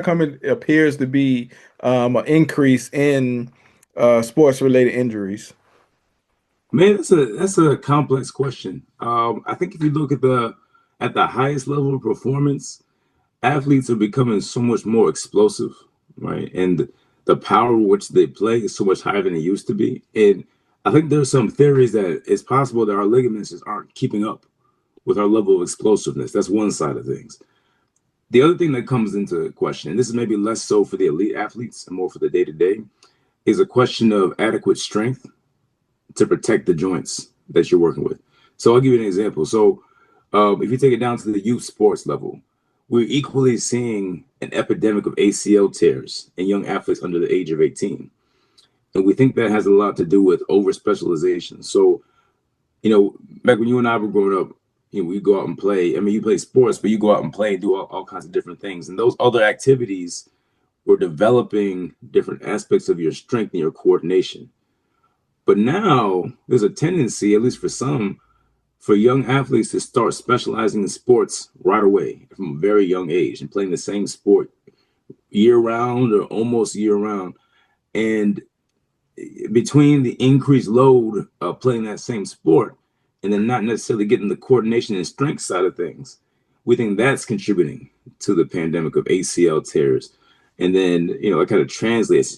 come it appears to be an increase in sports related injuries? Man, that's a complex question. I think if you look at the highest level of performance, athletes are becoming so much more explosive, right? And the power which they play is so much higher than it used to be. And I think there's some theories that it's possible that our ligaments just aren't keeping up with our level of explosiveness. That's one side of things. The other thing that comes into question, and this is maybe less so for the elite athletes and more for the day to day, is a question of adequate strength to protect the joints that you're working with. So I'll give you an example. So if you take it down to the youth sports level, we're equally seeing an epidemic of ACL tears in young athletes under the age of 18. And we think that has a lot to do with over specialization. So, back when you and I were growing up, we go out and play. I mean, you play sports, but you go out and play and do all kinds of different things. And those other activities were developing different aspects of your strength and your coordination. But now there's a tendency, at least for some, for young athletes to start specializing in sports right away from a very young age and playing the same sport year round or almost year round. And between the increased load of playing that same sport and then not necessarily getting the coordination and strength side of things, we think that's contributing to the pandemic of ACL tears. And then, it kind of translates